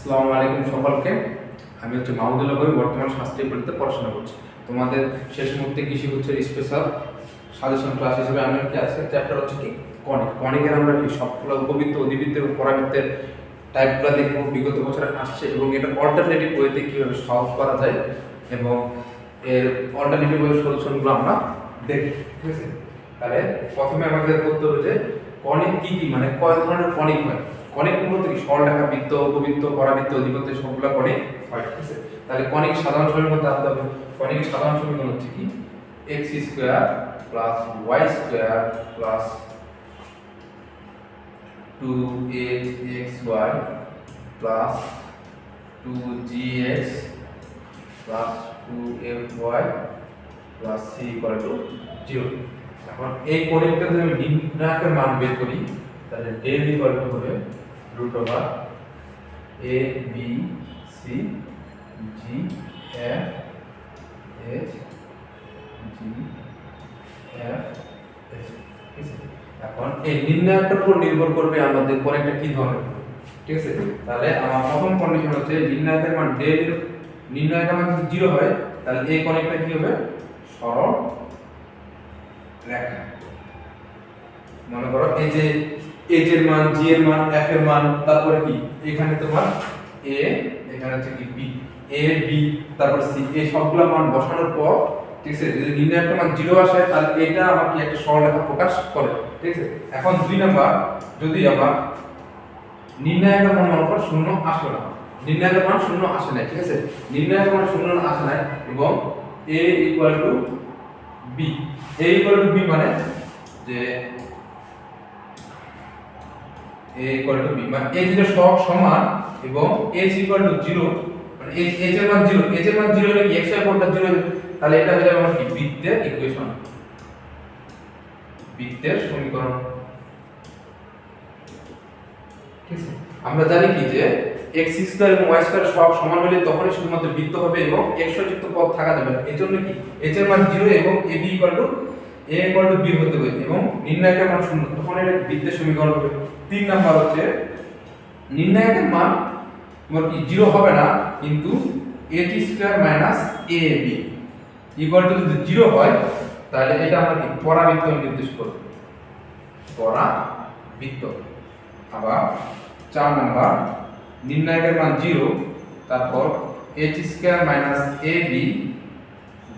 আসসালামু আলাইকুম সকলকে। আমি মাহমুদুল্লাহ ভাই, বর্তমান শাস্ত্রীয় পরিতে পড়াশোনা করছি। তোমাদের শেষ মুহূর্তে কৃষি গুচ্ছের স্পেশাল সাজেশন ক্লাস হিসেবে আমি কি আজকে চ্যাপ্টার হচ্ছে কি কণিক। কণিকের আমরা কি সবগুলো উপবৃত্ত, অধিবৃত্ত এবং পরাবৃত্তের টাইপগুলো দেখবো বিগত বছরে আসছে এবং এটা অল্টারনেটিভ ওয়েতে কীভাবে সলভ করা যায় এবং এর অল্টারনেটিভ ওয়ে সলিউশনগুলো আমরা দেখব। ঠিক আছে, তাহলে প্রথমে আমাদের করতে হবে যে কণিক কি কি, মানে কয় ধরনের কণিক হয়। কণিক মূলত কি সরলরেখা, বৃত্ত, উপবৃত্ত, পরাবৃত্ত, অধিবৃত্ত সবগুলো কণিক হয়। ঠিক আছে, তাহলে কণিক সাধারণ সমীকরণ জানতে হবে। কণিক সাধারণ সমীকরণ হচ্ছে কি x square plus y square plus 2xy plus 2gx plus 2fy plus c equal to 0। এখন এই কণিকটা যদি আমি নির্ণায়কের মান বের করি তাহলে del ইকুয়াল টু হবে root over a b c g f h g f h। এখন এই নির্ণায়কের উপর নির্ভর করবে আমাদের কণিকটা কি ধরনের। ঠিক আছে, তাহলে আমার প্রথম কন্ডিশন হচ্ছে নির্ণায়কের মান del, নির্ণায়কের মান যদি 0 হয় তাহলে এই কণিকটা কি হবে, সরল রেখা। মনে করো এই যে h এর মান, g এর মান, f এর মান, তারপরে কি এখানে তোমার a, এখানে হচ্ছে কি b, a b তারপর c, এই সবগুলা মান বসানোর পর ঠিক আছে যদি নির্ণায়কের মান 0 আসে তাহলে এটা আমার কি একটা সরল রেখা প্রকাশ করে। ঠিক আছে, এখন 2 নাম্বার, যদি আমার নির্ণায়কের মান মনে করো 0 আসলো না, নির্ণায়কের মান 0 আসে না। ঠিক আছে, নির্ণায়কের মান 0 আসে না এবং a equal two b, a equal two b মানে যে a ইকুয়াল টু b মানে a দুটো সহগ সমান এবং h ইকুয়াল টু 0 মানে h এর মান 0, h এর মান 0 হলে কি x y কোণটা 0 হবে, তাহলে এটা হয়ে যাবে আমার কি বৃত্তের ইকুয়েশন, বৃত্তের সমীকরণ। ঠিক আছে, আমরা জানি কি যে x স্কয়ার এবং y স্কয়ার সহগ সমান হলে তখনই শুধুমাত্র বৃত্ত হবে এবং x y যুক্ত পদ থাকা যাবে না। এজন্য কি h এর মান 0 এবং a b equal to a equal two b হতে হবে এবং নির্ণায়কের মান 0, তখন এটা বৃত্তের সমীকরণ হবে। 3 নাম্বার হচ্ছে নির্ণায়কের মান তোমার কি 0 হবে না, কিন্তু a t square minus a b equal to যদি 0 হয় তাহলে এটা আমরা কি পরাবৃত্ত নির্দেশ করব, পরাবৃত্ত। আবার 4 নাম্বার নির্ণায়কের মান 0, তারপর a t square minus a b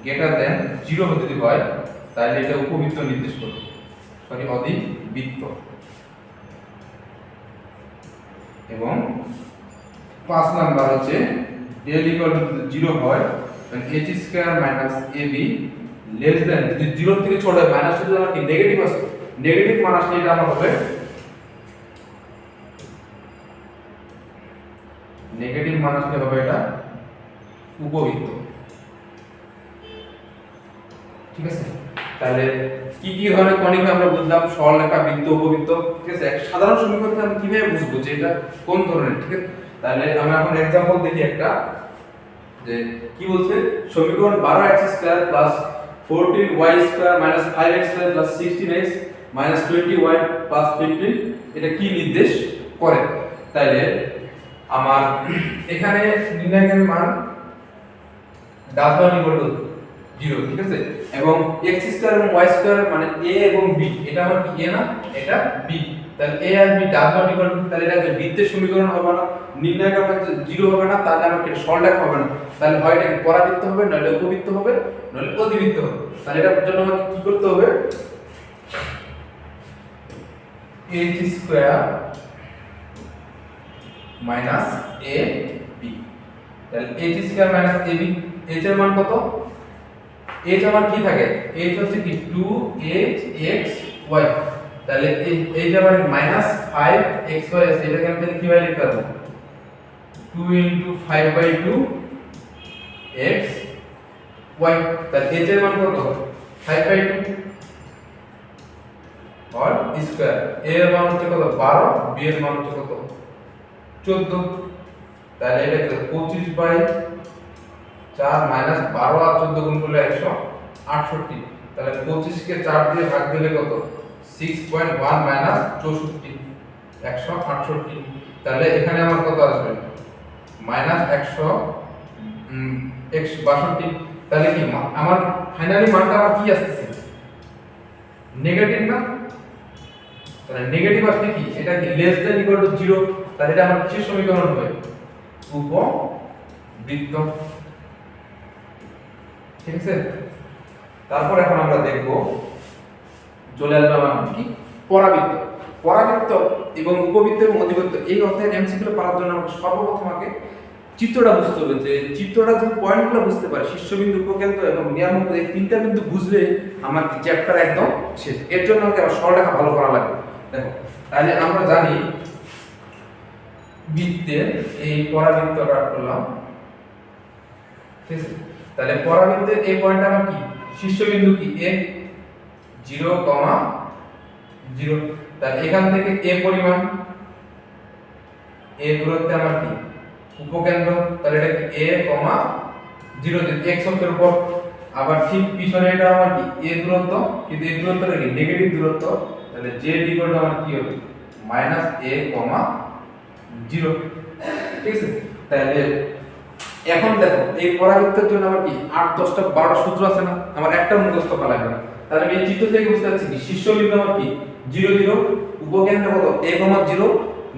greater than 0 হতে যদি হয় তাহলে এটা উপবৃত্ত নির্দেশ করবে, সরি অধিবৃত্ত। এবং 5 নাম্বার হচ্ছে del ইকুয়াল টু 0 হয় মানে a t square minus a b less than, যদি 0 থেকে ছোট হয় মাইনাস যদি আমার কি নেগেটিভ আসে, নেগেটিভ মান আসলে এটা আমার হবে নেগেটিভ মান আসলে হবে এটা উপবৃত্ত। ঠিক আছে, তাহলে কি কি ধরনের কণিক আমরা বুঝলাম, সরলরেখা, বৃত্ত, উপবৃত্ত। ঠিক আছে, এক সাধারণ সমীকরণ আমরা কিভাবে বুঝবো যে এটা কোন ধরনের। ঠিক আছে, তাহলে আমরা এখন एग्जांपल দেখি একটা, যে কি বলছে সমীকরণ 12x square plus 14y square minus 5x square plus 16x minus 20y plus 15 এটা কি নির্দেশ করে। তাইলে আমার এখানে নির্ণায়কের মান w ইকুয়াল টু 0। ঠিক আছে, এবং x স্কয়ার এবং y স্কয়ার মানে a এবং b, এটা আমার কি a না, এটা b, তাহলে a আর b w ইকুয়াল টু, তাহলে এটা বৃত্তের সমীকরণ হবে না, নির্ণায়কের মান 0 হবে না, তাহলে আমাকে সরলরেখা হবে না, তাহলে হয় এটা পরাবৃত্ত হবে, নইলে উপবৃত্ত হবে, নইলে অধিবৃত্ত হবে। তাহলে এটার জন্য আমাকে কি করতে হবে, h square minus a b, তাহলে h square minus a b, h এর মান কত, h আমার কি থাকে, h হচ্ছে কি 2hxy, তাহলে এই যে আমার মাইনাস 5xy আছে, এটাকে আমি কিভাবে লিখতে পারবো, 2 * 5/2 x y, তাহলে h এর মান কত 5/2 আর স্কয়ার, a এর মান হচ্ছে কত 12, b এর মান হচ্ছে কত 14, তাহলে এটা কত 25/4 মাইনাস 12 আর 14 গুণ করলে 168, তাহলে 25 কে 4 দিয়ে ভাগ দিলে কত 6.1 মাইনাস 64 168, তাহলে এখানে আমার কত আসবে মাইনাস 162, তাহলে কি আমার ফাইনালি মানটা আমার কি আসছে, নেগেটিভ না? তাহলে নেগেটিভ আসলে কি এটা কি লেস দ্যান ইকুয়াল টু 0, তাহলে এটা আমার কিসের সমীকরণ হবে, উপবৃত্ত। ঠিক আছে, তারপর এখন আমরা দেখব চলে আসবে আমার কি পরাবৃত্ত। পরাবৃত্ত এবং উপবৃত্ত এবং অধিবৃত্ত এই অধ্যায়ের এমসিকিউ পাওয়ার জন্য আমাকে সর্বপ্রথম আগে চিত্রটা বুঝতে হবে, যে চিত্রটা যে পয়েন্টগুলো বুঝতে পারে, শীর্ষবিন্দু, উপকেন্দ্র এবং নিয়ামক, এই তিনটা বিন্দু বুঝলে আমার চ্যাপ্টার একদম শেষ। এর জন্য আমাকে আবার সরলরেখা ভালো করা লাগবে। দেখো, তাহলে আমরা জানি বৃত্তের এই পরাবৃত্তটা করলাম, ঠিক আছে? তাহলে পরাবৃত্তের এই পয়েন্টটা আমার কি, শীর্ষবিন্দু কি a 0,0, তাহলে এখান থেকে a পরিমাণ, a দূরত্বে আমার কি উপকেন্দ্র, তাহলে এটা কি a, 0 x অক্ষের উপর। আবার ঠিক পিছনে এটা আমার কি a দূরত্ব, কিন্তু এই দূরত্বটা কি নেগেটিভ দূরত্ব, তাহলে z ইকুয়াল টু আমার কি হবে -a, 0। ঠিক আছে, তাহলে এখন দেখো এই পরাবৃত্তের জন্য আমার কি 8 10টা 12টা সূত্র আছে না, আমার একটা মুখস্থ করা লাগবে না। তাহলে আমি এই চিত্র থেকে বুঝতে পারছি কি শীর্ষবিন্দু আমার কি 0 0, উপকেন্দ্র কত a, 0,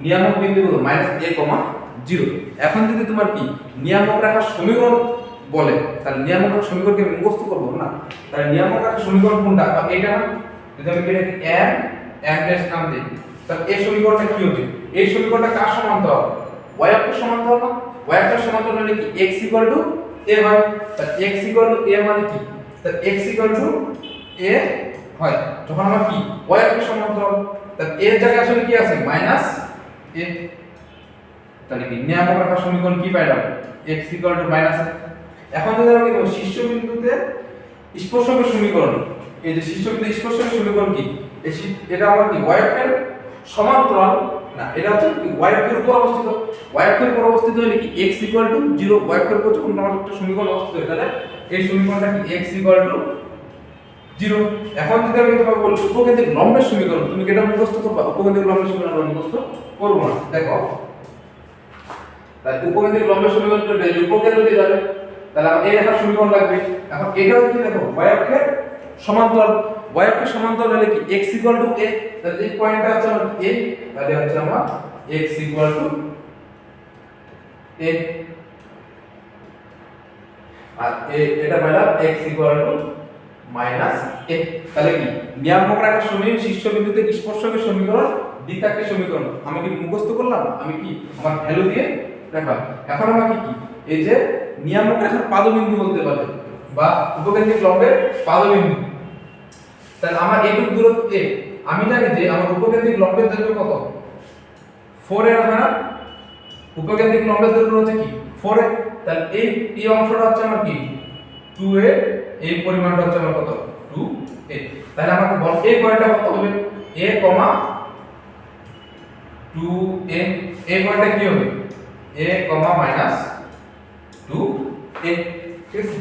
নিয়ামক বিন্দু কত -a, 0। এখন যদি তোমার কি নিয়ামক রেখার সমীকরণ বলে, তাহলে নিয়ামক রেখার সমীকরণকে আমি মুখস্থ করব না, তাহলে নিয়ামক রেখার সমীকরণ কোনটা, বা এটা না, যদি আমি এটাকে m ড্যাশ নাম দেই, তাহলে এই সমীকরণটা কি হবে, এই সমীকরণটা কার সমান্তরাল, y অক্ষের সমান্তরাল না? y অক্ষের সমান্তরাল হলে কি x a হয়, তাহলে x a মানে কি, তাহলে x a হয় যখন আমার কি y অক্ষের সমান্তরাল, তাহলে এর জায়গায় আসলে কি আছে -a, তাহলে কি নিয়ামক রেখার সমীকরণ কি পাইলাম, x a। এখন যদি আমরা দেখব শীর্ষবিন্দুতে স্পর্শকের সমীকরণ, এই যে শীর্ষবিন্দু স্পর্শকের সমীকরণ কি, এটা আমার কি y অক্ষের সমান্তরাল না, এটা হচ্ছে কি y অক্ষের উপর অবস্থিত। y অক্ষের উপর অবস্থিত হলে কি x 0, y অক্ষের উপর যখন আমার একটা সমীকরণ অবস্থিত হয়, তাহলে এই সমীকরণটা কি x 0। এখন যদি আমি তোমাকে বলি উপকেন্দ্রিক লম্বের সমীকরণ, তুমি কি এটা মুখস্থ করবা, উপকেন্দ্রিক লম্বের সমীকরণ আমরা মুখস্থ করব না। দেখো, তাই উপকেন্দ্রিক লম্বের সমীকরণ করতে গেলে উপকেন্দ্র দিয়ে যাবে, তাহলে আমার এই রেখার সমীকরণ লাগবে। এখন এটাও কি দেখো y অক্ষের সমান্তরাল, y অক্ষের সমান্তরাল হলে কি x a, তাহলে এই পয়েন্টটা হচ্ছে আমার a, তাহলে হচ্ছে আমার x a, আর এটা পাইলাম x -a। তাহলে কি নিয়ামক রেখার সমীকরণ, শীর্ষবিন্দুতে স্পর্শকের সমীকরণ, দ্বিতাক্ষের সমীকরণ আমি কি মুখস্থ করলাম, আমি কি আমার ভ্যালু দিয়ে রাখলাম। এখন আমাকে কি এই যে নিয়ামক রেখার পাদবিন্দু বলতে পারে, বা উপকেন্দ্রিক লম্বের পাদবিন্দু, তাহলে আমার এইটুকু দূরত্ব a, আমি জানি যে আমার উপকেন্দ্রিক লম্বের দৈর্ঘ্য কত 4 এর না, উপকেন্দ্রিক লম্বের দৈর্ঘ্য হচ্ছে কি 4 এ, তাহলে এই অংশটা হচ্ছে আমার কি 2a, এই পরিমাণটা হচ্ছে আমার কত 2a। তাহলে আমাকে বল এই পয়েন্টটা কত হবে a, 2a, এই পয়েন্টটা কি হবে a, -2a। ঠিক আছে,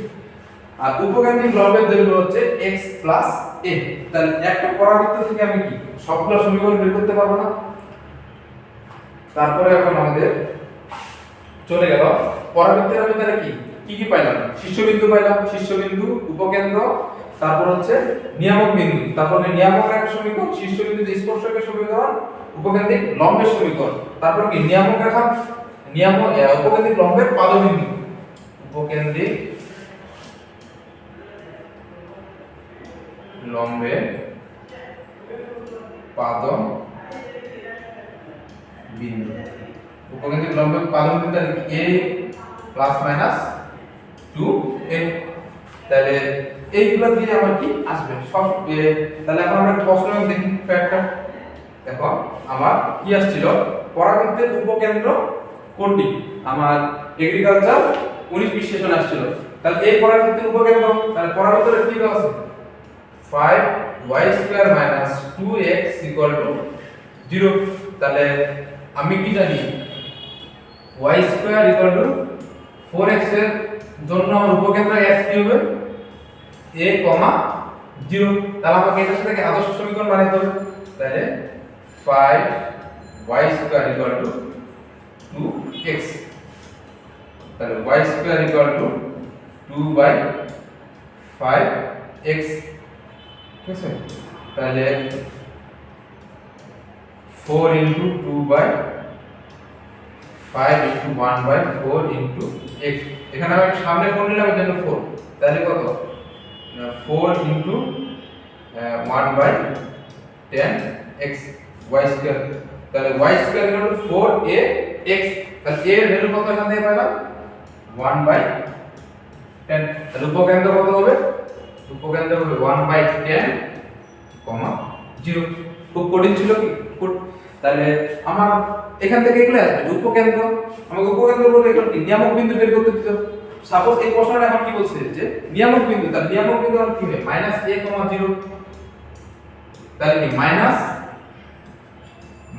আর উপকেন্দ্রিক লম্বের দৈর্ঘ্য হচ্ছে x a। তাহলে একটা পরাবৃত্ত থেকে আমি কি সবগুলো সমীকরণ বের করতে পারবো না। তারপরে এখন আমাদের চলে গেল পরাবৃত্তের আমি তাহলে কি কি পাইলাম, শীর্ষবিন্দু পাইলাম, শীর্ষবিন্দু, উপকেন্দ্র, তারপর হচ্ছে নিয়ামক বিন্দু, তারপর নিয়ামক রেখার সমীকরণ, শীর্ষবিন্দুতে স্পর্শকের সমীকরণ, উপকেন্দ্রিক লম্বের সমীকরণ, তারপর কি নিয়ামক রেখা, উপকেন্দ্রিক লম্বের পাদবিন্দু, উপকেন্দ্রিক লম্বের পাদবিন্দু, উপকেন্দ্রিক লম্বের পাদবিন্দু তাহলে a ±2a। তাহলে এইগুলো দিয়ে আমার কি আসবে সব। তাহলে এখন আমরা প্রশ্ন দেখি একটা, দেখো আমার কি আসছিল, পরাবৃত্তের উপকেন্দ্র কোনটি, আমার এগ্রিকালচার 19-20 সেশন আসছিল। তাহলে এই পরাবৃত্তের উপকেন্দ্র, তাহলে পরাবৃত্তের কি দেওয়া আছে 5y² - 2x = 0। তাহলে আমি কি জানি y² = 4x এর জন্য আমার উপকেন্দ্র x কি হবে a, 0। তাহলে আমাকে এটার সাথে আদর্শ সমীকরণ বানাইতে হবে, তাহলে 5y² = 2x। তাহলে y square equal two 2/5x, ঠিক আছে। তাহলে 4 ইনটু 2/5 ইনটু 1/4 ইনটু x, এখানে আমি সামনে 4 নিলাম এর জন্য 4, তাহলে কত 4 ইনটু 1/10x y স্কয়ার, তাহলে y square equal two 4ax, তাহলে a এর ভ্যালু কত এখান থেকে পাইলাম 1/10, তাহলে উপকেন্দ্র কত হবে, উপকেন্দ্র হবে 1/10, 0। খুব কঠিন ছিল কি, তাহলে আমার এখান থেকে এগুলো আসবে উপকেন্দ্র, আমাকে উপকেন্দ্র বলতে এগুলো কি নিয়ামক বিন্দু বের করতে দিত। সাপোজ এই প্রশ্নটা এখন কি বলছে যে নিয়ামক বিন্দু, তাহলে নিয়ামক বিন্দু কি হবে -a, 0, তাহলে কি মাইনাস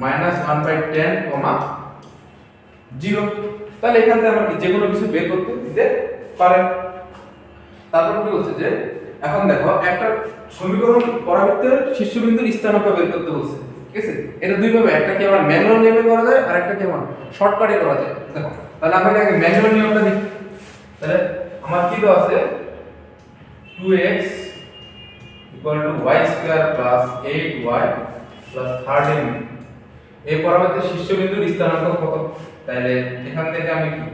1/10, 0, তাহলে এখান থেকে আমরা যে কোনো কিছু বের করতে দিতে পারেন। তারপর কি বলছে যে এখন দেখো একটা সমীকরণ পরাবৃত্তের শীর্ষবিন্দুর স্থানাঙ্ক বের করতে বলছে, ঠিক আছে। এটা দুই ভাবে, একটা কি আবার ম্যানুয়াল নিয়মে করা যায় আর একটা কি আবার শর্টকাটে করা যায়। দেখো তাহলে আমরা আগে ম্যানুয়াল নিয়মটা দেখি। তাহলে আমার কি দেওয়া আছে 2x y square plus 8y plus 13, এই পরাবৃত্তের শীর্ষবিন্দুর স্থানাঙ্ক কত, তাহলে এখান থেকে আমি কি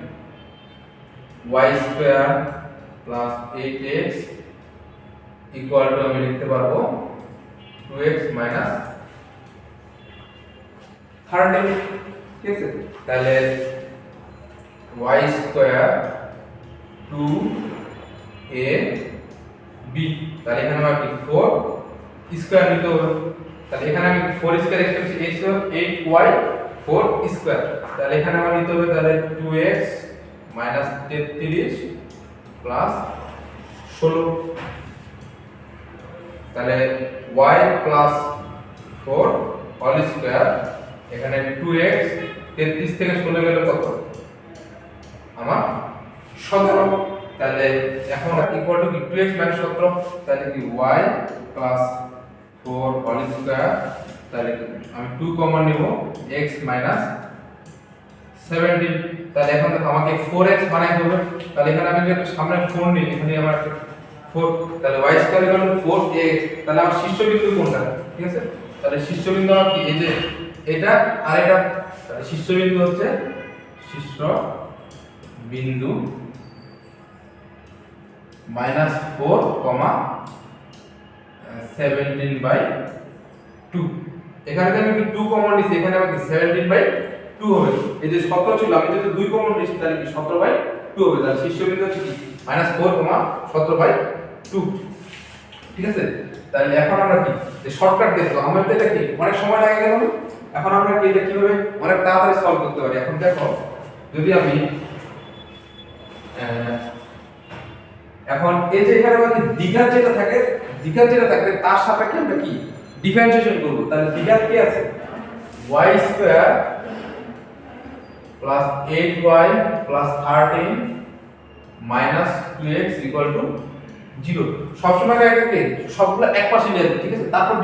y square plus 8x equal to আমি লিখতে পারবো 2x মাইনাস 13, ঠিক আছে। তাহলে y স্কয়ার 2ab, তাহলে এখানে আমার কি 4 স্কয়ার নিতে হবে, তাহলে এখানে আমি 4 স্কয়ার এক্সট্রা 8y 4 স্কয়ার, তাহলে এখানে আমার নিতে হবে তাহলে 2x মাইনাস 33 প্লাস 16, তাহলে y প্লাস 4 হোল স্কয়ার, এখানে 2x 33 থেকে 16 গেলে কত আমার 17, তাহলে এখন ইকুয়াল টু কি 2x মাইনাস 17, তাহলে কি y প্লাস 4 হোল স্কয়ার, তাহলে আমি 2 কমন নিব x মাইনাস 17, তাহলে এখন দেখো আমাকে 4x বানাইতে হবে, তাহলে এখানে আমি যদি সামনে 4 নিই, এখানে আমার 4, তাহলে y square equal two 4x, তাহলে আমার শীর্ষবিন্দু কোনটা, ঠিক আছে। তাহলে শীর্ষবিন্দু আমার কি এই যে এটা আর এটা, তাহলে শীর্ষবিন্দু হচ্ছে শীর্ষবিন্দু -4, 17/2, এখানে আমি কি 2 কমন নিছি, এখানে আমাকে 17/2 হবে, এই যে 17 ছিল আমি যদি 2 কমন নিছি তাহলে কি 17/2 হবে, তাহলে শীর্ষবিন্দু হচ্ছে কি -4, 17/2, ঠিক আছে। তাহলে এখন আমরা কি যে শর্টকাট দেখো, আমরা তো এটা কি অনেক সময় লাগে গেল না, এখন আমরা কি এটা কিভাবে অনেক তাড়াতাড়ি সলভ করতে পারি। এখন দেখো যদি আমি এখন এই যে এখানে আমাদের দ্বিঘাত যেটা থাকে, দ্বিঘাত যেটা থাকবে তার সাপেক্ষে আমরা কি ডিফারেন্সিয়েশন করব, তাহলে দ্বিঘাত কি আছে y square plus 8y plus 13 minus 2x equal to 0, সবসময় একটা কি সবগুলো এক পাশে নিয়ে যাবে, ঠিক আছে। তারপর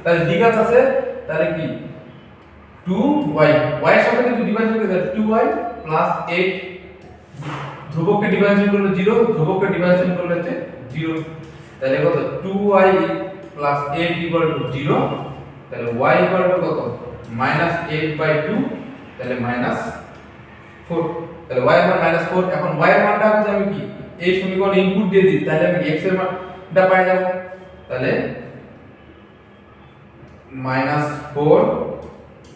তাহলে দ্বিঘাত আছে, তাহলে কি 2y, y এর সাথে যদি ডিভাইড করতে তাহলে 2y প্লাস 8, ধ্রুবককে ডিভাইড করলে 0, ধ্রুবককে ডিভাইড করলে হচ্ছে 0, তাহলে কত 2y প্লাস 8 ইকুয়াল টু 0, তাহলে y ইকুয়াল টু কত -8/2, তাহলে -4, তাহলে y এর মান -4, এখন y এর মানটা যদি আমি কি এই সমীকরণে ইনপুট দিয়ে দিই তাহলে আমি x এর মানটা পাই যাব, তাহলে -4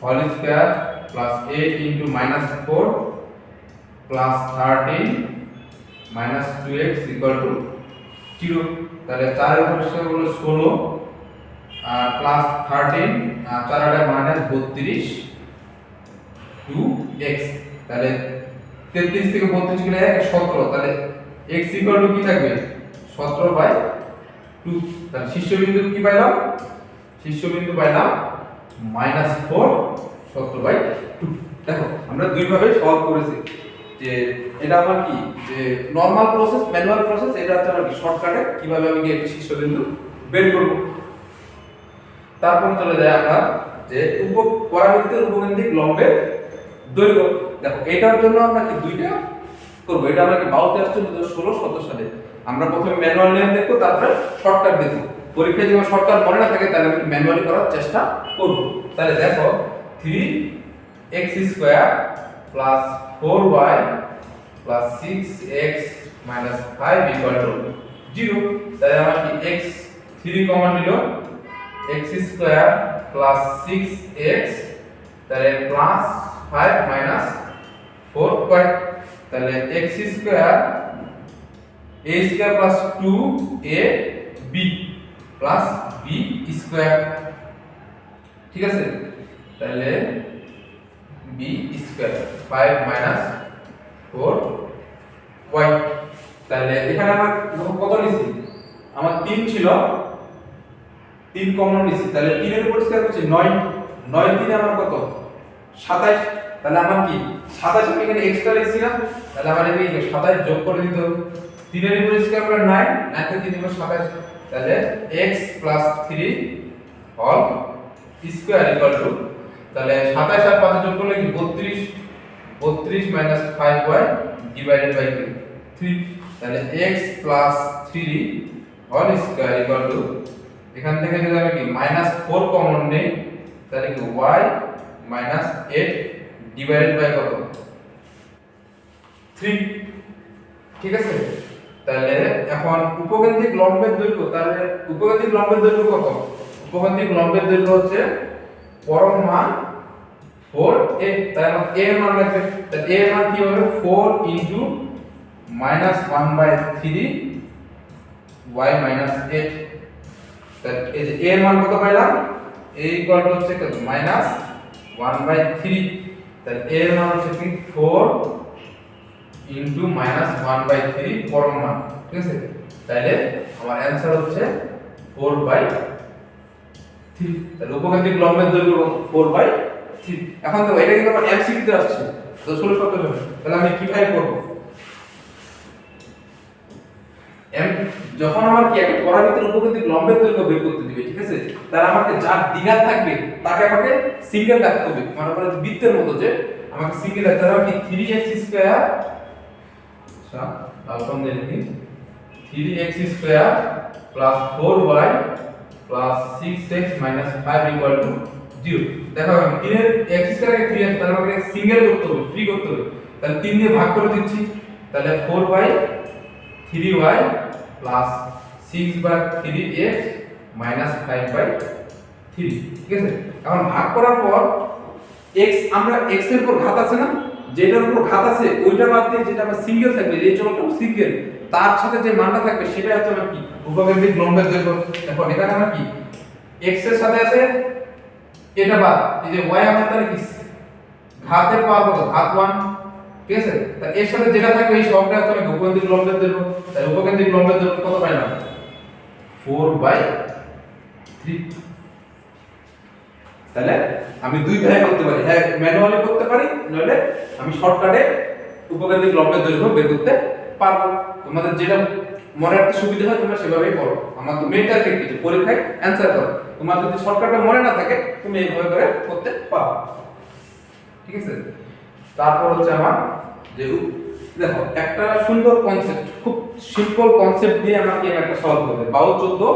whole square plus 8 into -4 plus 13 minus 2x equal to 0, তাহলে 4 এর উপর হলো 16 আর প্লাস 13 আর 4 আর মাইনাস 32 2x, তাহলে 33 থেকে 32 গেলে 17, তাহলে x ইকুয়াল টু কি থাকবে 17/2, তাহলে শীর্ষবিন্দু কি পাইলাম, শীর্ষবিন্দু পাইলাম -4 17/2। দেখো আমরা দুই ভাবে সলভ করেছি, যে এটা আমার কি যে নরমাল প্রসেস, ম্যানুয়াল প্রসেস, এটা হচ্ছে আমার কি শর্টকাটে কিভাবে আমি একটা শীর্ষবিন্দু বের করব। তারপর চলে যায় আমরা যে পরাবৃত্তের উপকেন্দ্রিক লম্বের দৈর্ঘ্য। দেখো এটার জন্য আমরা কি দুইটা করবো। এটা আমরা কি বাউতে আসছে 2016-17 সালে। আমরা প্রথমে ম্যানুয়াল নিয়ম দেখবো, তারপরে শর্টকাট দেখবো। পরীক্ষায় যদি শর্টকাট মনে না থাকে তাহলে আমি ম্যানুয়ালি করার চেষ্টা করব। তাহলে দেখো 3x square plus 4y plus 6x minus 5 equal to 0। তাহলে আমরা কি x 3 কমন নিল, x স্কয়ার প্লাস 6x তাহলে প্লাস 5 মাইনাস 4y। তাহলে x square a square plus 2ab plus b square, ঠিক আছে। তাহলে b স্কয়ার 5 মাইনাস 4y। তাহলে এখানে আমার কত নিছি, আমার 3 ছিল, 3 কমন নিছি। তাহলে 3 এর উপর স্কয়ার করছি 9, 9 3 আমার কত 27। তাহলে আমার কি 27 আমি এখানে এক্সট্রা লিখছি না, তাহলে আমার এই 27 যোগ করে দিতে হবে। 3 এর উপর স্কয়ার করলে 9, 9 কে 3 এর 27। তাহলে x plus 3 whole square equal to, তাহলে 27 আর 5 যোগ করলে কি 32, 32 মাইনাস 5y ডিভাইডেড বাই 3। তাহলে x plus 3 whole square equal to, এখান থেকে যদি আমি কি মাইনাস 4 কমন নেই তাহলে কি y মাইনাস 8 ডিভাইডেড বাই কত 3, ঠিক আছে। তাহলে এখন উপকেন্দ্রিক লম্বের দৈর্ঘ্য, তাহলে উপকেন্দ্রিক লম্বের দৈর্ঘ্য কত, উপকেন্দ্রিক লম্বের দৈর্ঘ্য হচ্ছে পরম মান 4a। তাহলে আমার a এর মান লাগবে, তাহলে a এর মান কি হবে 4 ইনটু মাইনাস 1/3 y মাইনাস 8। তাহলে এই যে a এর মান কত পাইলাম, a ইকুয়াল টু হচ্ছে কত মাইনাস 1/3। তাহলে a এর মান হচ্ছে কি 4 ইনটু মাইনাস 1/3 পরম মান, ঠিক আছে। তাহলে আমার অ্যানসার হচ্ছে 4/3। তাহলে উপকেন্দ্রিক লম্বের দৈর্ঘ্য 4/3। এখন তো এটা কিন্তু আমার এমসিকিউ তে আসছে 16-17। তাহলে আমি কিভাবে করব, যখন আমার কি একটা পরামিতির উপকেন্দ্রিক লম্বের দৈর্ঘ্য বের করতে দিবে, ঠিক আছে, তাহলে আমাকে যার দ্বিঘাত থাকবে তাকে আমাকে সিঙ্গেল রাখতে হবে। মানে করে বৃত্তের মতো যে আমাকে সিঙ্গেল রাখতে হবে। কি 3x স্কয়ার, আচ্ছা তারপর দেখি 3x square plus 4y plus 6x minus 5 equal to 0। দেখো আমি 3 এর x স্কয়ার কে 3x, তাহলে আমাকে সিঙ্গেল করতে হবে, ফ্রি করতে হবে। তাহলে 3 দিয়ে ভাগ করে দিচ্ছি, তাহলে 4y 3y plus 6/3x minus 5/3, ঠিক আছে। এখন ভাগ করার পর x, আমরা x এর উপর ঘাত আছে না, যেটার উপর ঘাত আছে ওইটা বাদ দিয়ে যেটা আমার সিঙ্গেল থাকবে, এই চলকটা সিঙ্গেল, তার সাথে যে মানটা থাকবে সেটা হচ্ছে আমার কি উপকেন্দ্রিক লম্বের দৈর্ঘ্য। দেখো এখানে আমার কি x এর সাথে আছে এটা বাদ, এই যে y আমার তাহলে কি ঘাতের পাওয়ার কত ঘাত 1, ঠিক আছে। তাহলে এর সাথে যেটা থাকবে এই সবটা হচ্ছে আমি উপকেন্দ্রিক লম্বের দৈর্ঘ্য। তাহলে উপকেন্দ্রিক লম্বের দৈর্ঘ্য কত পাইলাম 4/3। তাহলে আমি দুই ভাবে করতে পারি, হ্যাঁ ম্যানুয়ালি করতে পারি, নইলে আমি শর্টকাটে উপকেন্দ্রিক লম্বের দৈর্ঘ্য বের করতে পারবো। তোমাদের যেটা মনে রাখতে সুবিধা হয় তোমরা সেভাবেই করো। আমার তো মেন টার্গেট কি পরীক্ষায় অ্যানসার করো। তোমার যদি শর্টকাটে মনে না থাকে তুমি এইভাবে করে করতে পারো, ঠিক আছে। তারপর হচ্ছে আমার যে দেখো একটা সুন্দর কনসেপ্ট, খুব সিম্পল কনসেপ্ট দিয়ে আমাকে একটা সলভ করবে। 12-14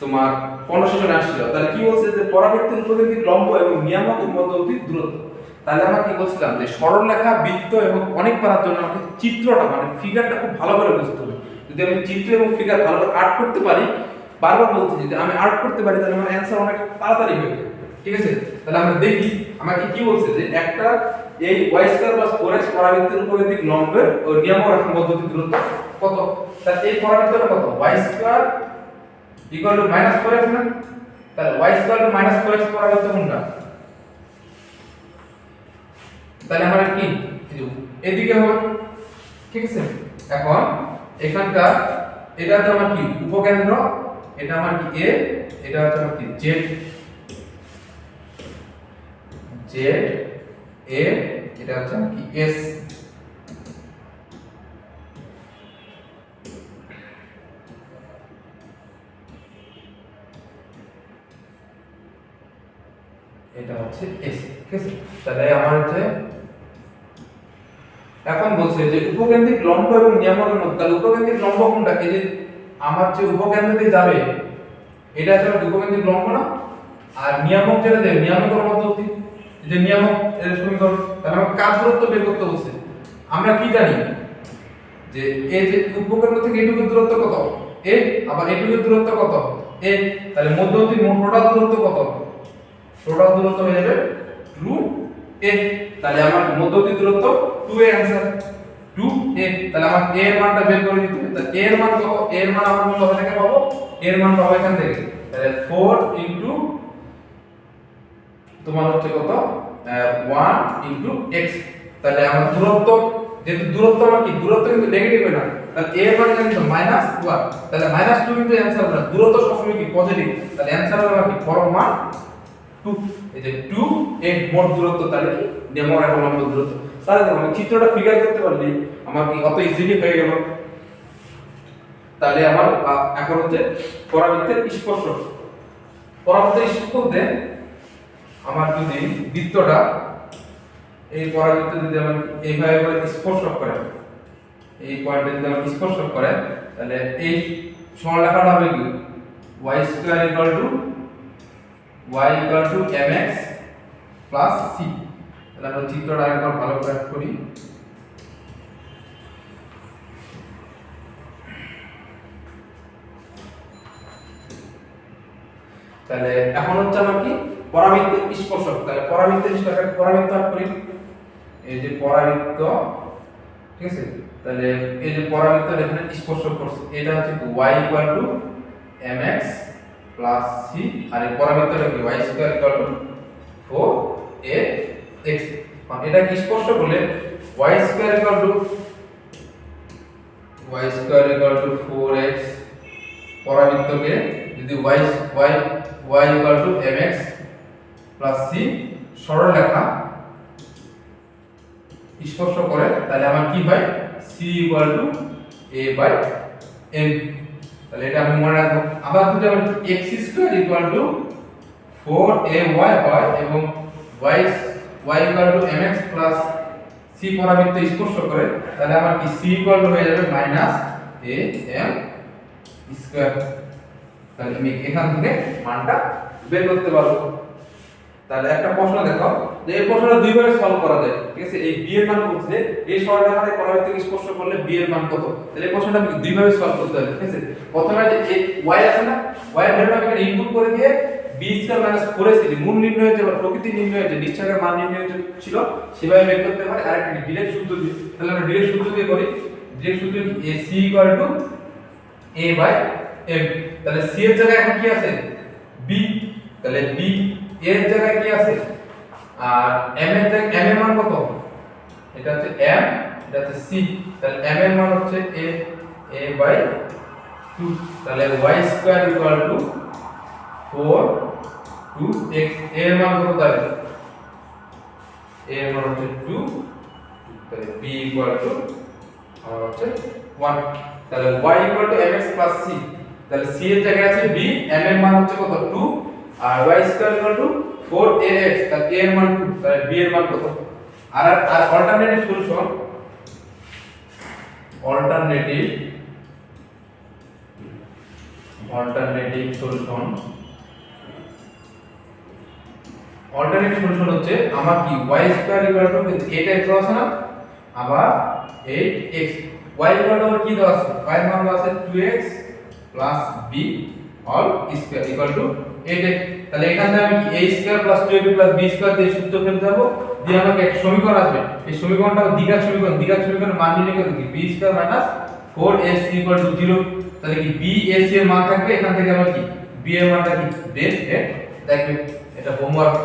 তোমার 15 সেশনে আসছিল। তাহলে কি বলছে যে পরাবৃত্তের উপকেন্দ্রিক লম্ব এবং নিয়ামকের মধ্যবর্তী দূরত্ব। তাহলে আমরা কি বলছিলাম যে সরলরেখা, বৃত্ত এবং কনিক পাওয়ার জন্য আমাকে চিত্রটা মানে ফিগারটা খুব ভালো করে বুঝতে হবে। যদি আমি চিত্র এবং ফিগার ভালো করে আর্ট করতে পারি, বারবার বলছি যদি আমি আর্ট করতে পারি তাহলে আমার অ্যানসার অনেক তাড়াতাড়ি হয়ে যাবে, ঠিক আছে। তাহলে আমরা দেখি আমাকে কি বলছে যে একটা এই y² + 4x পরাবৃত্তের উপকেন্দ্রিক লম্বের ও নিয়ামক রেখার মধ্যবর্তী দূরত্ব কত। তাহলে এই পরাবৃত্তটা কত y² = -4x না, তাহলে y² - 4x পরাবৃত্ত কোনটা, তাহলে আমরা কি এদিকে হবে, ঠিক আছে। এখন এখানকার এটা হচ্ছে আমার কি উপকেন্দ্র, এটা আমার কি a, এটা হচ্ছে আমার কি z, a, এটা হচ্ছে আমার কি s। এটা হচ্ছে s, ঠিক আছে। তাহলে আমার হচ্ছে এখন বলছে যে উপকেন্দ্রিক লম্ব এবং নিয়ামকের মধ্যে, তাহলে উপকেন্দ্রিক লম্ব কোনটা? এই যে আমার যে উপকেন্দ্র দিয়ে যাবে এটা হচ্ছে উপকেন্দ্রিক লম্ব না, আর নিয়ামক যেটা দেয় নিয়ামকের মধ্যবর্তী, এই যে নিয়ামক এর সমীকরণ, তাহলে আমাকে কাজ দূরত্ব বের করতে বলছে। আমরা কি জানি যে এই যে উপকেন্দ্র থেকে এইটুকুর দূরত্ব কত a, আবার এইটুকুর দূরত্ব কত a, তাহলে মধ্যবর্তী টোটাল দূরত্ব কত? টোটাল দূরত্ব হয়ে যাবে 2a। তাহলে আমার মধ্যবর্তী দূরত্ব 2a, आंसर 2a। তাহলে আমার a এর মানটা বের করে দিতে হবে। তাহলে a এর মান কত? a এর মান আমরা কোথা থেকে পাবো? a এর মান পাবো এখান থেকে। তাহলে 4 ইনটু তোমার হচ্ছে কত 1 ইনটু x। তাহলে আমার দূরত্ব, যেহেতু দূরত্ব আমার কি দূরত্ব কিন্তু নেগেটিভ হয় না, তাহলে a এর মান জানি তো -1, তাহলে -2 কিন্তু অ্যানসার হবে। দূরত্ব সবসময় কি পজিটিভ, তাহলে অ্যানসার হবে কি পরম মান 2। এই যে 2 এর মোট দূরত্ব, তাহলে কি নিয়ামক এবং লম্ব দূরত্ব। তাহলে দেখো আমি চিত্রটা ফিগার করতে পারলি আমার কি অত ইজিলি হয়ে গেল। তাহলে আমার এখন হচ্ছে পরাবৃত্তের স্পর্শক। পরাবৃত্তের স্পর্শক বলতে আমার যদি বৃত্তটা এই পরাবৃত্ত যদি আমার এইভাবে করে স্পর্শক করে, এই পয়েন্টে যদি আমার স্পর্শক করে, তাহলে এই সরলরেখাটা হবে কি y² = mx + c। তাহলে আমরা চিত্রটা একবার ভালো করে করি। তাহলে এখন হচ্ছে আমার কি পরাবৃত্তের স্পর্শক। তাহলে পরাবৃত্তের স্পর্শক পরাবৃত্ত আঁক করি। এই যে পরাবৃত্ত, ঠিক আছে। তাহলে এই যে পরাবৃত্তের এখানে স্পর্শক করছে, এটা হচ্ছে y = mx + c, আর এই পরাবৃত্তটা কি y² = 4ax। মানে এটা কি স্পর্শক বলে y² = 4x, পরাবৃত্তকে যদি y = mx + c সরলরেখা স্পর্শ করে, তাহলে আমার কি হয় c = a/m। তাহলে এটা আমি মনে রাখবো। আবার যদি আমরা x² = 4ay হয় এবং y = mx + c পরাবৃত্ত স্পর্শ করে, তাহলে আমার কি c হয়ে যাবে -am²। তাহলে আমি এখান থেকে মানটা বের করতে পারবো। তাহলে একটা প্রশ্ন দেখো, যে এই প্রশ্নটা দুই ভাবে সলভ করা যায়, ঠিক আছে। এই b এর মান বলছে এই সরলরেখাতে পরাবৃত্তকে স্পর্শ করলে b এর মান কত, তাহলে এই প্রশ্নটা আমি দুই ভাবে সলভ করতে হবে, ঠিক আছে। প্রথমে যে এই y আছে না, y এর ভ্যালুটা আমি এখানে ইনপুট করে দিয়ে b² - 4ac মূল নির্ণয়ের যে প্রকৃতি নির্ণয়ের যে নিশ্চয়কের মান নির্ণয় ছিল সেভাবে বের করতে পারি। আরেকটা ডিরেক্ট সূত্র দিয়ে, তাহলে আমরা ডিরেক্ট সূত্র দিয়ে করি। ডিরেক্ট সূত্র কি c = a/m। তাহলে c এর জায়গায় এখন কি আছে b, তাহলে b এর জায়গায় কি আছে, আর m এর জায়গায় m এর মান কত, এটা হচ্ছে m, এটা হচ্ছে c, তাহলে m এর মান হচ্ছে a/2। তাহলে y² = 4 2x, এর মান কত দাঁড়াবে, এর মান হচ্ছে 2, তাহলে b আমার হচ্ছে 1। তাহলে y = mx + c, তাহলে c এর জায়গায় আছে b, m এর মান হচ্ছে কত 2, আর y² = 4ax, তাহলে a এর মান 2, তাহলে b এর মান কত। আর অল্টারনেটিভ সলিউশন, অল্টারনেটিভ সলিউশন হচ্ছে আমার কি y² = 8x আছে না, আবার 8x, y = কি দেওয়া আছে, y এর মান দেওয়া আছে 2x + b all square = 8x। তাহলে এখান থেকে আমি কি a² + 2ab + b² দিয়ে সূত্র ফেলতে যাব, দিয়ে আমাকে একটা সমীকরণ আসবে। এই সমীকরণটা দ্বিঘাত সমীকরণের মান নির্ণয় করতে কি b² - 4ac = 0। তাহলে কি b ac এর মান থাকবে, এখান থেকে আমরা কি b এর মানটা কি বের দেখবে। এটা হোমওয়ার্ক,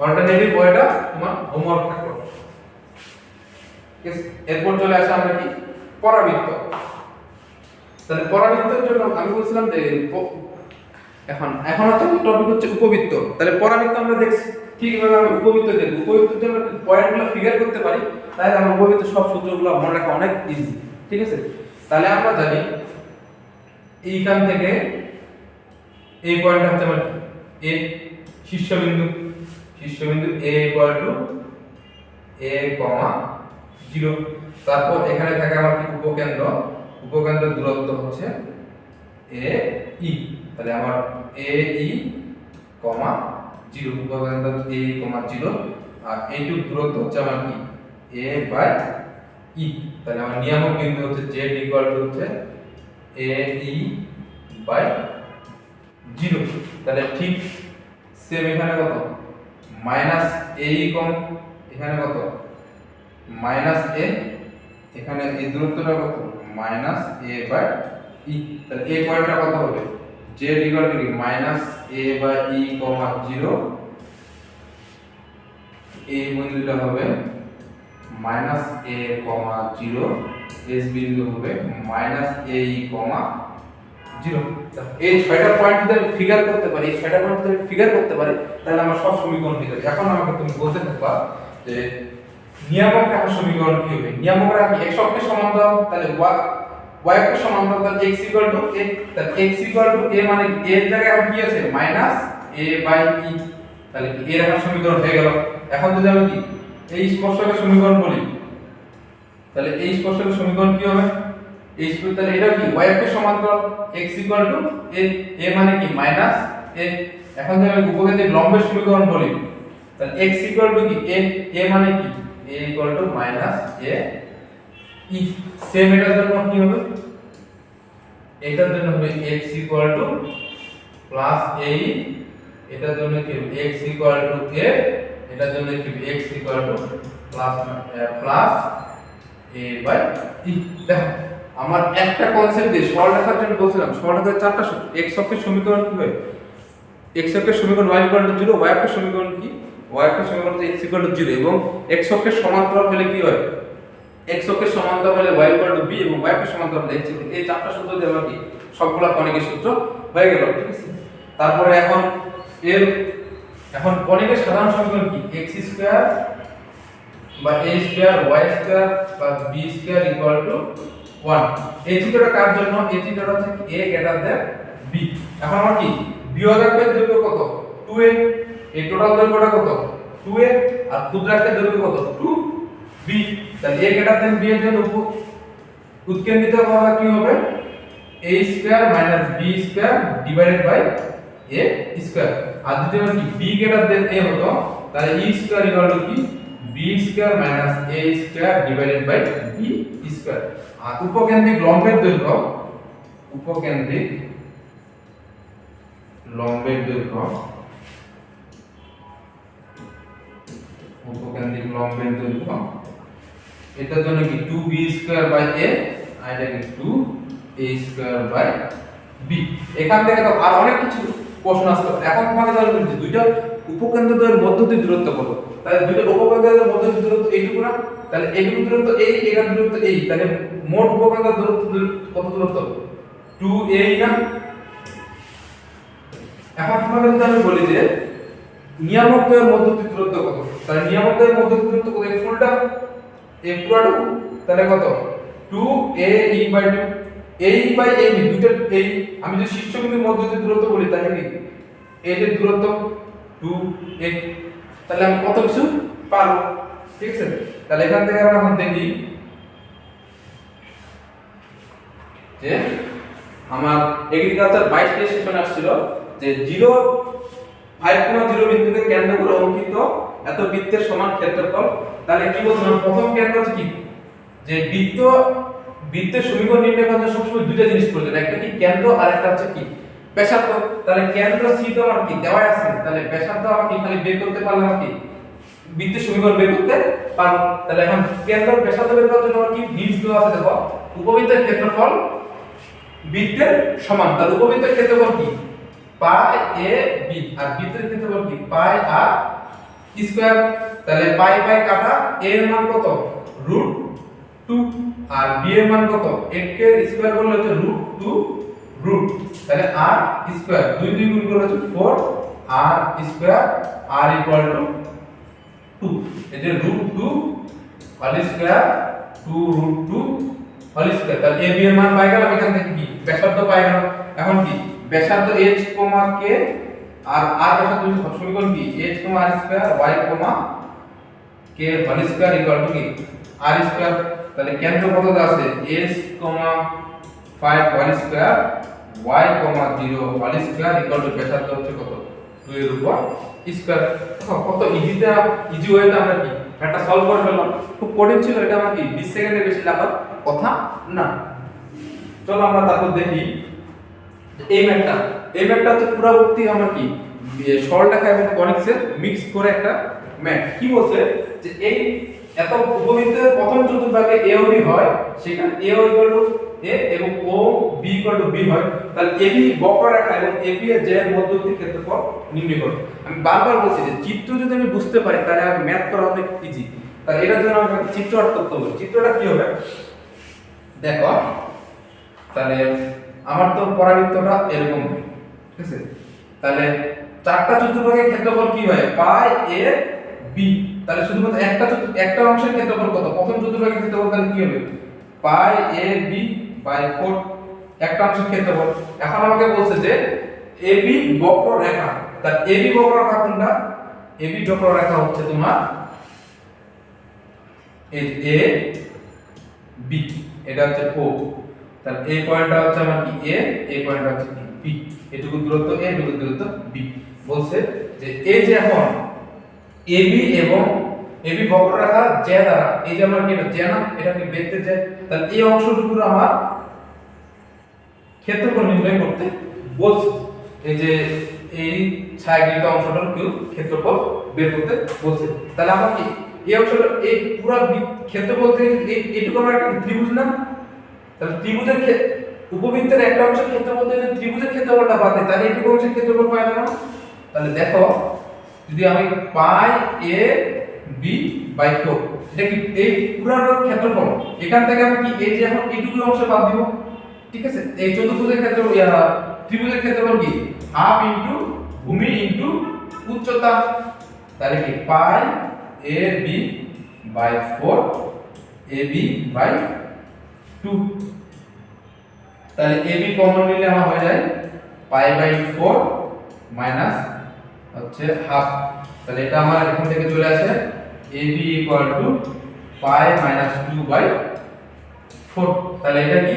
অল্টারনেটিভ ওয়েটা তোমার হোমওয়ার্ক থাকবে, ঠিক আছে। এরপর চলে আসে আমরা কি পরাবৃত্ত। তাহলে পরাবৃত্তের জন্য আমি বলছিলাম যে এখন হচ্ছে টপিক হচ্ছে উপবৃত্ত। তাহলে পরাবৃত্ত আমরা দেখছি, ঠিক এভাবে আমরা উপবৃত্ত দেখব। উপবৃত্তের জন্য পয়েন্টগুলো ফিগার করতে পারি, তাহলে আমরা উপবৃত্ত সব সূত্রগুলো মনে রাখা অনেক ইজি, ঠিক আছে। তাহলে আমরা জানি এইখান থেকে এই পয়েন্টটা হচ্ছে আমার a, শীর্ষবিন্দু a = a, 0। তারপর এখানে থাকে আমার কি উপকেন্দ্র, উপকেন্দ্রের দূরত্ব হচ্ছে এ ই, তাহলে আমার এ ই কমা 0, উপকেন্দ্র এ ই কমা 0, আর এইটুক দূরত্ব হচ্ছে আমার কি এ বাই ই। তাহলে আমার নিয়ামক বিন্দু হচ্ছে z ইকুয়াল টু হচ্ছে এ ই বাই 0। তাহলে ঠিক সেম এখানে কত মাইনাস এ ই কম, এখানে কত মাইনাস এ, এখানে এই দূরত্বটা কত মাইনাস এ বাই ই। তাহলে এ পয়েন্টটা কত হবে z equal to minus A by E comma 0, এই বিন্দুটা হবে মাইনাস এ কমা 0, এস বিন্দু হবে মাইনাস এ ই কমা 0। এই ছয়টা পয়েন্ট যদি আমি ফিগার করতে পারি, এই ছয়টা পয়েন্ট যদি আমি ফিগার করতে পারি, তাহলে আমার সব সমীকরণ ঠিক আছে। এখন আমাকে তুমি বলতে থাকবা যে নিয়ামক রেখার সমীকরণ কি হবে। নিয়ামক রেখা x অক্ষের সমান্তরাল, তাহলে y অক্ষের সমান্তরাল, তাহলে x a, তাহলে x a মানে a এর জায়গায় এখন কি আছে মাইনাস a বাই e, তাহলে কি এর রেখার সমীকরণ হয়ে গেল। এখন যদি আমি কি এই স্পর্শকের সমীকরণ বলি, তাহলে এই স্পর্শকের সমীকরণ কি হবে, এই তাহলে এটা কি y অক্ষের সমান্তরাল x a মানে কি মাইনাস a। এখন যদি আমি উপকেন্দ্রিক লম্বের সমীকরণ বলি, তাহলে x কি a মানে কি a minus a E. Same এটার জন্য কি হবে, এটার জন্য হবে x প্লাস a, এটার জন্য কি x a, এটার জন্য কি x plus plus a by e। দেখো আমার একটা কনসেপ্ট দিয়ে সরলরেখার জন্য বলছিলাম, সরলরেখার চারটা সূত্র। x অক্ষের সমীকরণ কি হয়, x অক্ষের সমীকরণ y 0, y অক্ষের সমীকরণ কি y অক্ষের সমীকরণ হচ্ছে x 0, এবং x অক্ষের সমান্তরাল হলে কি হয়, x অক্ষের সমান্তরাল হলে y b, এবং y অক্ষের সমান্তরাল হলে x। এই চারটা সূত্র দিয়ে আমরা কি সবগুলা কনিকের সূত্র হয়ে গেল, ঠিক আছে। তারপরে এখন কনিকের সাধারণ সমীকরণ কি x স্কয়ার বা a স্কয়ার y স্কয়ার বা b স্কয়ার ইকুয়াল টু 1। এই চিত্রটা কার জন্য, এই চিত্রটা হচ্ছে a গ্রেটার দ্যান b। এখন আমার কি বিয়োগাঙ্কের দৈর্ঘ্য কত 2a, এই টোটাল দৈর্ঘ্যটা কত 2a, আর ক্ষুদ্রাঙ্কের দৈর্ঘ্য কত 2b। তাহলে a গ্রেটার দ্যান b এর জন্য উৎকেন্দ্রিত ভাবে কি হবে a square minus b square divided by a square. আর যদি আমরা কি b গ্রেটার দ্যান a হতো, তাহলে e স্কয়ার ইকুয়াল টু কি b square minus a square divided by b square. আর উপকেন্দ্রিক লম্বের দৈর্ঘ্য, উপকেন্দ্রিক লম্বের দৈর্ঘ্য, উপকেন্দ্রিক লম্বের দৈর্ঘ্য, এটার জন্য কি 2b স্কয়ার বাই a, আর এটা কি 2a স্কয়ার বাই b। এখান থেকে তো আর অনেক কিছু প্রশ্ন আসতে পারে। এখন তোমাকে ধরে বলছি দুইটা উপকেন্দ্রদ্বয়ের মধ্য দিয়ে দূরত্ব কত, তাহলে দুইটা উপকেন্দ্রদ্বয়ের মধ্য দিয়ে দূরত্ব এইটুকু না, তাহলে এইটুকু দূরত্ব এই, এটার দূরত্ব এই, তাহলে মোট উপকেন্দ্রের দূরত্ব কত দূরত্ব 2a না। এখন তোমাকে যদি আমি বলি যে নিয়ামক দ্বয়ের মধ্য দিয়ে দূরত্ব কত, তাহলে নিয়ামক দ্বয়ের মধ্য দিয়ে দূরত্ব কত, এই ফুলটা এই পুরোটুকু, তাহলে কত 2a e by 2, a e by a b দুটো এই। আমি যদি শীর্ষবিন্দুর মধ্য দিয়ে দূরত্ব বলি, তাহলে কি এই যে দূরত্ব 2a, তাহলে আমি কত কিছু পারবো, ঠিক আছে। তাহলে এখান থেকে আমরা এখন দেখি যে আমার এগ্রিকালচার 22 সেশন আসছিল যে 5.0 বিন্দুকে কেন্দ্র করে অঙ্কিত এত বৃত্তের সমান ক্ষেত্রফল। তাহলে কি বলছিলাম, প্রথম কেন্দ্র হচ্ছে কি যে বৃত্তের সমীকরণ নির্ণয় করার জন্য সবসময় দুটো জিনিস প্রয়োজন, একটা কি কেন্দ্র আর একটা হচ্ছে কি ব্যাসার্ধ। তাহলে কেন্দ্র সি তো আমার কি দেওয়া আছে, তাহলে ব্যাসার্ধ আমার কি খালি বের করতে পারলাম, কি বৃত্তের সমীকরণ বের করতে পারবো। তাহলে এখন কেন্দ্র ব্যাসার্ধ বের করার জন্য আমার কি নিজ দেওয়া আছে, দেখো উপবৃত্তের ক্ষেত্রফল বৃত্তের সমান, তাহলে উপবৃত্তের ক্ষেত্রফল কি পাই a b, আর বৃত্তের ক্ষেত্রফল কি পাই আর স্কয়ার। তাহলে পাই পাই কাটা, a এর মান কত √2, আর b এর মান কত 8 কে স্কয়ার করলে হচ্ছে √2 তাহলে r স্কয়ার 2 2 গুণ করলে হচ্ছে 4 r square r equal to 2। এই যে √2 হোল স্কয়ার 2√2 হোল স্কয়ার। তাহলে a b এর মান পাই গেলাম, এখান থেকে কি ব্যাসার্ধ পাই গেলাম। এখন কি ব্যাসার্ধ h k আর r ব্যাসার্ধ সমীকরণ কি h r square y k k whole square equal to কি r স্কয়ার। তাহলে কেন্দ্র কত আছে s, 5 whole square y, 0 whole square equal to ব্যাসার্ধ হচ্ছে কত 2 এর উপর স্কয়ার। কত ইজি ওয়েতে আমরা কি এটা সলভ করে ফেললাম। খুব কঠিন ছিল এটা, আমার কি 20 সেকেন্ডের বেশি লাগার কথা না। চলো আমরা তারপর দেখি এই ম্যাথটা হচ্ছে পুরোপুরি আমরা কি সরলরেখা এবং কনিক্সের মিক্স করে একটা ম্যাথ। কি বলছে যে এই এত উপবৃত্তের প্রথম চতুর্ভাগে এ ও বি হয়, সেখানে এ ও ইকুয়াল টু এ এবং ও বি ইকুয়াল টু বি হয়, তাহলে এবি বক্ররেখা এবং এবি এর যে মধ্যবর্তী ক্ষেত্রফল নির্ণয় করো। আমি বারবার বলছি যে চিত্র যদি আমি বুঝতে পারি তাহলে আমার ম্যাথ করা অনেক ইজি। তাহলে এটার জন্য আমাকে চিত্র আঁকতে হবে। চিত্রটা কি হবে দেখো, তাহলে আমার তো পরাবৃত্তটা এরকম, ঠিক আছে। তাহলে চারটা চতুর্ভাগের ক্ষেত্রফল কি হয় পাই এ বি। তাহলে শুধুমাত্র একটা অংশের ক্ষেত্রফল কত, প্রথম চতুর্ভাগের ক্ষেত্রফল তাহলে কি হবে পাই এ বি বাই 4, একটা অংশের ক্ষেত্রফল। এখন আমাকে বলছে যে এবি বক্ররেখা, তাহলে এবি বক্ররেখা কোনটা, এবি বক্ররেখা হচ্ছে তোমার এই এ বি, এটা হচ্ছে ও। তাহলে এই পয়েন্টটা হচ্ছে আমার কি এ, এই পয়েন্টটা হচ্ছে কি বি, এটুকু দূরত্ব এ, এটুকু দূরত্ব বি। বলছে যে এই যে এখন এবি এবং এবি বক্ররেখা যে দ্বারা এই যে আমরা কি যে না এটাকে দেখতে চাই, তাহলে এই অংশটুকুর আমার ক্ষেত্রফল নির্ণয় করতে বলছে। এই যে এই ছায়াকৃত অংশটার কেউ ক্ষেত্রফল বের করতে বলছে। তাহলে আমরা কি এই অংশটা এই পুরো ক্ষেত্রফল থেকে এইটুকু আমরা একটা ত্রিভুজ না, তাহলে ত্রিভুজের উপবৃত্তের একটা অংশের ক্ষেত্রফল থেকে ত্রিভুজের ক্ষেত্রফলটা বাদ দেই তাহলে এইটুকু অংশের ক্ষেত্রফল পাই না। তাহলে দেখো যদি আমি পাই এ বি বাই 4, এটা কি এই পুরোটার ক্ষেত্রফল, এখান থেকে আমি কি এই যে এখন এইটুকু অংশ বাদ দিব, ঠিক আছে। এই চতুর্ভুজের ক্ষেত্রফল ত্রিভুজের ক্ষেত্রফল কি হাফ ইনটু ভূমি ইনটু উচ্চতা, তাহলে কি pi A B by 4 A B by 2। তাহলে এ বি কমন নিলে আমার হয়ে যায় পাই বাই 4 মাইনাস হচ্ছে হাফ। তাহলে এটা আমার এখান থেকে চলে আসে A B equal to pi minus 2 by 4। তাহলে এটা কি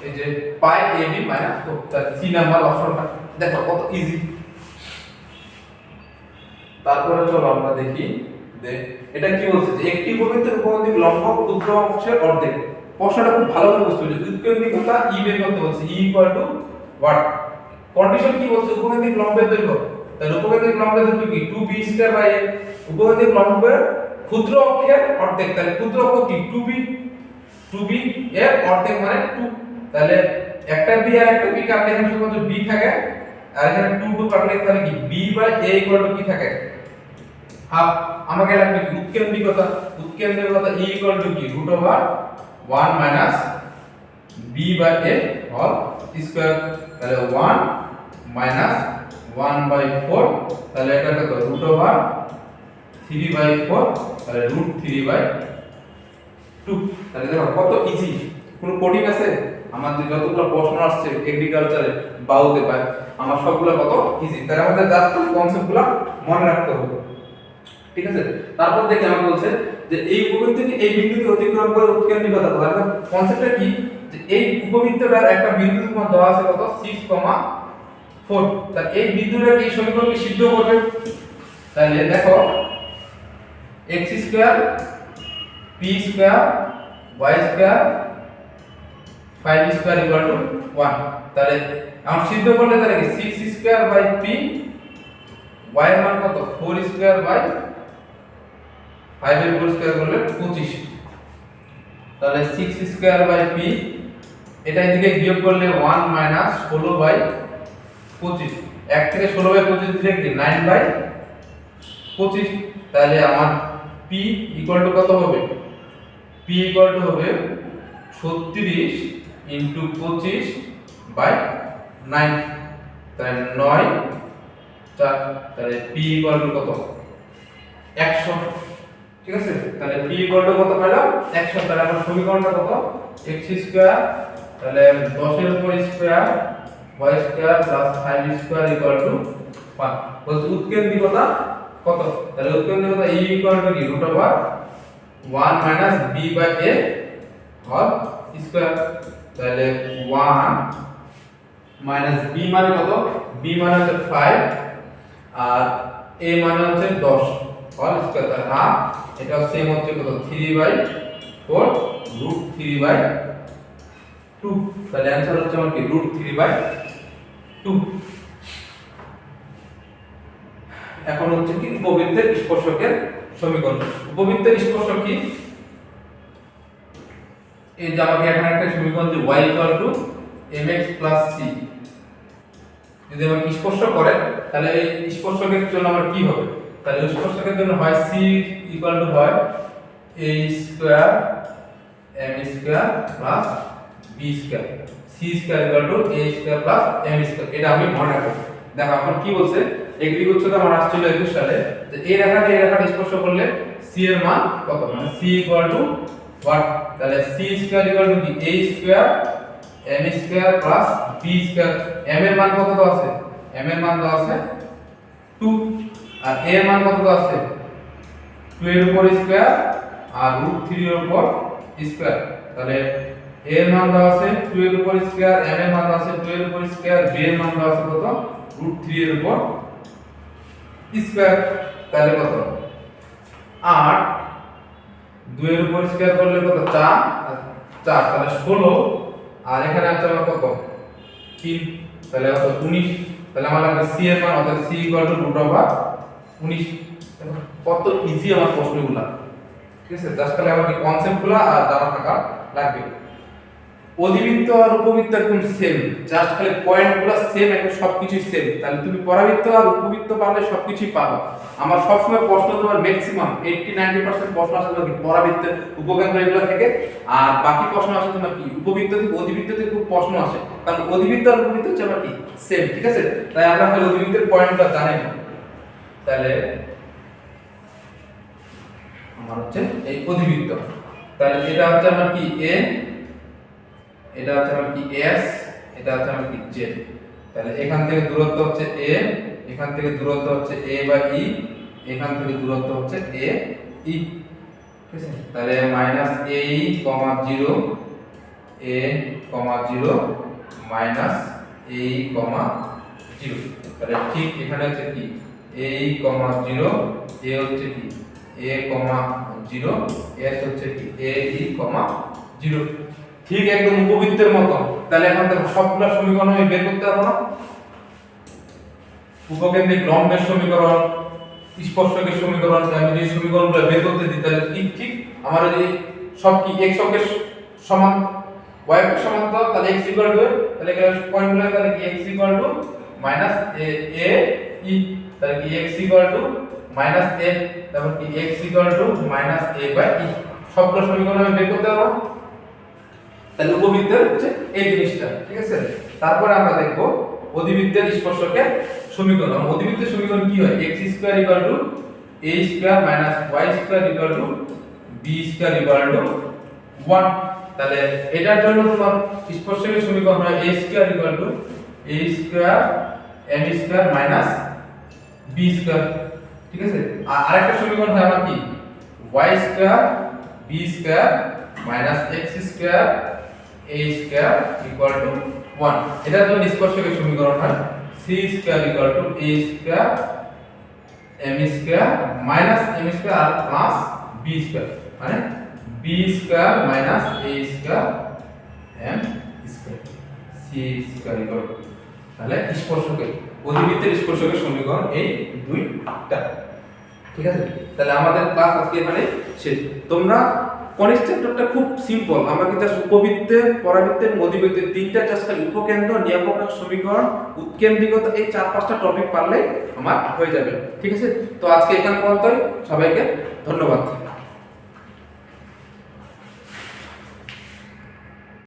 এই যে পাই এ বি মাইনাস 4, তাহলে সি নাম্বার অপশনটা দেখো কত ইজি। তারপরে চলো আমরা দেখি এটা কি বলছে যে একটি উপবৃত্তের উপবৃত্ত লম্ব ক্ষুদ্র অংশের অর্ধেক। প্রশ্নটা খুব ভালো করে বুঝতে হবে। উৎকেন্দ্রিকতা ই বের করতে বলছে, E equal to what, condition কি বলছে উপকেন্দ্রিক লম্বের দৈর্ঘ্য, তাহলে উপকেন্দ্রিক লম্বের দৈর্ঘ্য কি 2b স্কয়ার বাই a, উপকেন্দ্রিক লম্বের ক্ষুদ্র অক্ষের অর্ধেক, তাহলে ক্ষুদ্র অক্ষ কি 2b এর অর্ধেক মানে 2। তাহলে একটা b আর একটা b কাটলে এখানে শুধুমাত্র b থাকে, আর এখানে 2 কাটলে তাহলে কি b by a equal to কি থাকে হাফ। আমাকে লাগবে কি উৎকেন্দ্রিকতা e ইকুয়াল টু কি √1 minus b by a whole square. তাহলে 1 মাইনাস 1/4, তাহলে এটা কত √3/4, তাহলে √3/2। তাহলে দেখো কত ইজি, কোনো কঠিন আছে? আমার যে যতগুলো প্রশ্ন আসছে এগ্রিকালচারে বাউতে পায় আমার সবগুলো কত ইজি। তাহলে আমাদের জাস্ট কনসেপ্টগুলো মনে রাখতে হবে, ঠিক আছে। তারপর দেখে আমাকে বলছে যে এই উপবৃত্তটি এই বিন্দুকে অতিক্রম করে উৎকেন্দ্রিকতা, তাহলে কনসেপ্টটা কি যে এই উপবৃত্তটার একটা বিন্দু তোমার দেওয়া আছে কত 6,4, তাহলে এই বিন্দুটাকে এই সমীকরণকে সিদ্ধ করবে। তাহলে দেখো x square p square y square 5 square equal two 1। তাহলে আমরা সিদ্ধ করলে তাহলে কি 6 স্কয়ার বাই p, y এর মান কত 4 স্কয়ার বাই 5 এর হোল স্কয়ার করলে 25। তাহলে 6 স্কয়ার বাই p, এটা এদিকে বিয়োগ করলে 1 মাইনাস 16 বাই 25, 1 থেকে 16 বাই 25 দিলে কি 9 বাই 25। তাহলে আমার p ইকুয়াল টু কত হবে, p ইকুয়াল টু হবে 36 ইনটু 25 বাই 9, তাহলে 9 4, তাহলে p ইকুয়াল টু কত 100, ঠিক আছে। তাহলে p ইকুয়াল টু কত পেলাম 100। তাহলে আমার সমীকরণটা কত x স্কয়ার, তাহলে 10 এর উপর square y square plus 5 square equal two 1। বলতে উৎকেন্দ্রিকতা কত, তাহলে উৎকেন্দ্রিকতা e ইকুয়াল টু কি √1 1 minus B by A whole square. তাহলে 1 মাইনাস বি মানে কত? বি মানে হচ্ছে 5 আর এ মানে হচ্ছে 10 হোল স্কয়ার। তাহলে হাফ, এটা সেম হচ্ছে কত? 3/4 রুট 3/2। তাহলে অ্যানসার হচ্ছে আমার কি? রুট 3/2। এখন হচ্ছে কি উপবৃত্তের স্পর্শকের সমীকরণ। উপবৃত্তের স্পর্শক কি? এই যে আমাকে এখানে একটা সমীকরণ যে y mx c, যদি আমাকে স্পর্শ করে তাহলে এই স্পর্শকের জন্য আমার কি হবে? তাহলে স্পর্শকের জন্য হয় c হয় a square m square plus b square, c square a square plus m square. এটা আমি মনে রাখবো। দেখো এখন কি বলছে, এগ্রি করছে তো আমার আসছিল 21 সালে যে এই রেখাটা স্পর্শ করলে c এর মান কত? মানে c what? তাহলে c স্কয়ার কি? a square m square plus b square. m এর মান কত তো আছে? m এর মান তো আছে 2 আর a এর মান কত তো আছে? 2 এর উপর স্কয়ার আর √3 এর উপর স্কয়ার। তাহলে a এর মান দেওয়া আছে 2 এর উপর স্কয়ার, m এর মান দেওয়া আছে 2 এর উপর স্কয়ার, b এর মান দেওয়া আছে কত? √3 এর উপর স্কয়ার। তাহলে কত? 8, 2 এর উপর স্কয়ার করলে কত? 4 4, তাহলে 16 আর এখানে আছে আমার কত? 3, তাহলে কত? 19। তাহলে আমার লাগবে c এর মান, অর্থাৎ c √19। কত ইজি আমার প্রশ্নগুলো, ঠিক আছে? জাস্ট খালি আমাকে কনসেপ্টগুলো আর জানা থাকা লাগবে। অধিবৃত্ত আর উপবৃত্ত একদম সেম, জাস্ট খালি পয়েন্টগুলো সেম, একদম সবকিছু সেম। তাহলে তুমি পরাবৃত্ত আর উপবৃত্ত পারলে সবকিছুই পাবা। আমার সবসময় প্রশ্ন তোমার ম্যাক্সিমাম 80-90% প্রশ্ন আসে তোমার কি পরাবৃত্তের উপকেন্দ্র এগুলো থেকে, আর বাকি প্রশ্ন আসে তোমার কি উপবৃত্ত থেকে, অধিবৃত্ত থেকে খুব প্রশ্ন আসে, কারণ অধিবৃত্ত আর উপবৃত্ত হচ্ছে আমার কি সেম, ঠিক আছে? তাই আমরা খালি অধিবৃত্তের পয়েন্টটা জানি না। তাহলে আমার হচ্ছে এই অধিবৃত্ত, তাহলে এটা হচ্ছে আমার কি a, এটা হচ্ছে আমার কি s, এটা হচ্ছে আমার কি z। তাহলে এখান থেকে দূরত্ব হচ্ছে a, এখান থেকে দূরত্ব হচ্ছে a বা e, এখান থেকে দূরত্ব হচ্ছে a e, ঠিক আছে? তাহলে -ae, 0 a, 0 -ae, 0। তাহলে ঠিক এখানে হচ্ছে কি a, 0, a হচ্ছে কি a, 0, s হচ্ছে কি a e, 0। ঠিক একদম উপবৃত্তের মতো। তাহলে এখন দেখো সবগুলো সমীকরণ আমি বের করতে পারবো না? উপকেন্দ্রিক লম্বের সমীকরণ, স্পর্শকের সমীকরণ, আমি যে সমীকরণগুলো বের করতে দিই তাহলে ঠিক আমার এই সব কি x অক্ষের সমান, y অক্ষের সমান, তো তাহলে x = 2, তাহলে এখানে পয়েন্টগুলো তাহলে কি x = -a e, তাহলে কি x = -a, তারপর কি x = -a/e। সবগুলো সমীকরণ আমি বের করতে পারবো। তাহলে উপবৃত্তের হচ্ছে এই জিনিসটা, ঠিক আছে? তারপরে আমরা দেখব অধিবৃত্তের স্পর্শকের সমীকরণ। অধিবৃত্তের সমীকরণ কি হয়? x² = a² - y² = b² 1। তাহলে এটার জন্য তোমার স্পর্শকের সমীকরণ হয় a² = a² - b², ঠিক আছে? আর আরেকটা সমীকরণ হয় আমার কি y² b² x² a² = 1। এটার জন্য স্পর্শকের সমীকরণ হয় c² = a² m² m² আর প্লাস b², মানে b² - a² m², c²। তাহলে স্পর্শকের অধিবৃত্তের স্পর্শকের সমীকরণ এই দুইটা, ঠিক আছে? তাহলে আমাদের ক্লাস আজকে এখানে শেষ। তোমরা কনিক চ্যাপ্টারটা খুব সিম্পল, আমরা কি জাস্ট উপবৃত্তের, পরাবৃত্তের এবং অধিবৃত্তের তিনটা জাস্ট খালি উপকেন্দ্র, নিয়ামক সমীকরণ, উৎকেন্দ্রিকতা, এই 4-5টা টপিক পারলে আমার হয়ে যাবে, ঠিক আছে? তো আজকে এখান পর্যন্তই, সবাইকে ধন্যবাদ।